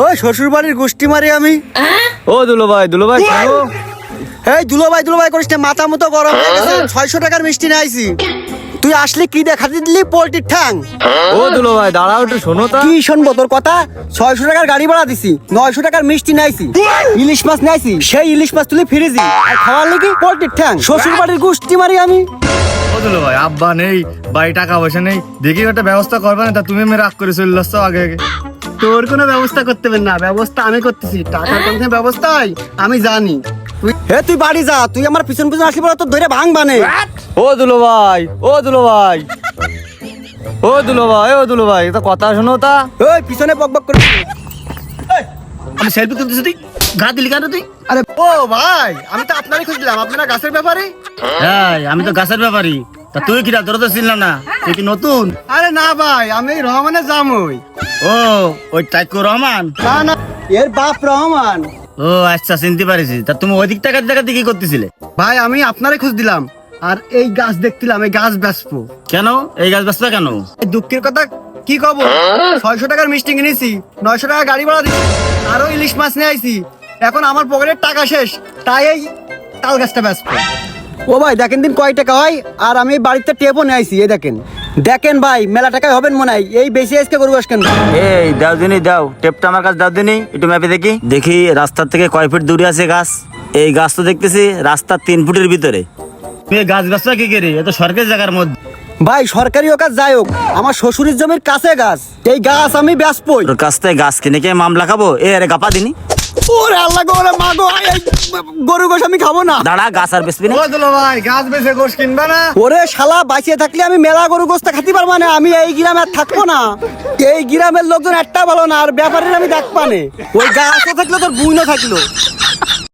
ওই শ্বশুর বাড়ির গোষ্ঠী মারি আমি। ও দুলো ভাই শোনো। এই দুলো ভাই করিস না, মাথা মতো গরম হয়ে গেছে। 600 টাকার মিষ্টি নিয়ে আইছি, তুই আসলি কি দেখাতে দিলি? পোল্ট্রির ঠ্যাং। ও দুলো ভাই দাঁড়াও একটু শোনো তা। কি শুনবো তোর কথা? 600 টাকার গাড়ি ভাড়া দিছি, 900 টাকার মিষ্টি নাইছি, ইলিশ মাছ নাইছি, সেই ইলিশ মাছ তুলি ফিরিজি আর খাওয়ার লাগি পোল্ট্রির ঠ্যাং। শ্বশুর বাড়ির গোষ্ঠী মারি আমি। ও দুলো ভাই আব্বা নেই, বাড়ি টাকা পয়সা নেই, দেখি একটা ব্যবস্থা করবে না, তা তুমি আমি রাগ করে চলে আসছো আগে আগে। তোর কোনো ব্যবস্থা করতে হবে না, ব্যবস্থা আমি করতেছি। টাকার কোনো ব্যবস্থাই আমি জানি। তুই বাড়ি যা, তুই আমার পিছন পিছন আসলি বলে তোর ধরে ভাঙ বানে। ও দুলো ভাই এটা কথা শোনো তা। ওই পিছনে বকবক করে। আমি সেলফি তুলতেছি, তুই ঘা দিলি কেন তুই? আরে ও ভাই, আমি তো আপনারই খুঁজলাম, আপনারা গাছের ব্যাপারে। হ্যাঁ আমি তো গাছের ব্যাপারী, তা তুই কিরা? তোর তো চিনলাম না, তুই কি নতুন? আরে না ভাই, আমি রহমানের জামই। ও ওই টাইকুর রহমান? না না, এর বাপ রহমান। ও আচ্ছা চিনতে পারিস। তা তুমি ওই দিক টাকা টাকা দিয়ে কি করতেছিলে? ভাই আমি আপনারই খুঁজ দিলাম, আর এই গাছ দেখছিলাম, এই গাছ বেচবো। কেন এই গাছ বেচবা কেন? এই দুঃখের কথা কি কব, 600 টাকার মিষ্টি কিনেছি, 900 টাকা গাড়ি ভাড়া দিচ্ছি, আরো ইলিশ মাছ নিয়ে আইছি। এখন আমার পকেটের টাকা শেষ, তাই এই তাল গাছটা বেচবো। ও ভাই দেখেন দিন কয় টাকা হয়, আর আমি বাড়িতে টেপও নিয়ে আইছি। এই দেখেন ভাই, মেলা টাকায় হবেন মনে হয়। এই বেশি আজকে গরু গাছ কেন? এই দাও দিনি, দাও টেপটা আমার কাছে দাও দিনি, একটু ম্যাপে দেখি। দেখি রাস্তার থেকে কয় ফিট দূরে আছে গাছ। এই গাছ তো দেখতেছি রাস্তার 3 ফুটের ভিতরে। তুমি গাছ বেচবা কি করে? এ তো সরকারি জায়গার মধ্যে। ভাই সরকারি কাজ যাই হোক, আমার শ্বশুরের জমির কাছে গাছ, এই গাছ আমি বেচবই। তোর কাছ থেকে গাছ কিনে কে মামলা খাবো? এ আরে গাপা দিনি। ওরে আল্লাহ গো, ওরে মা গো, এই গরু গোশ আমি খাবো না। দাঁড়া, গাছ আর বেচবি না? ভাই গাছ বেচে গোশ কিনবা না? ওরে শালা, বাঁচিয়ে থাকলে আমি মেলা গরু গোস্তা খাতে পারবো না। আমি এই গ্রামে আর থাকবো না। এই গ্রামের লোকজন একটা ভালো না, আর ব্যাপারের আমি দেখ পানে। ওই গাছও থাকলো, তোর বুইনও থাকলো।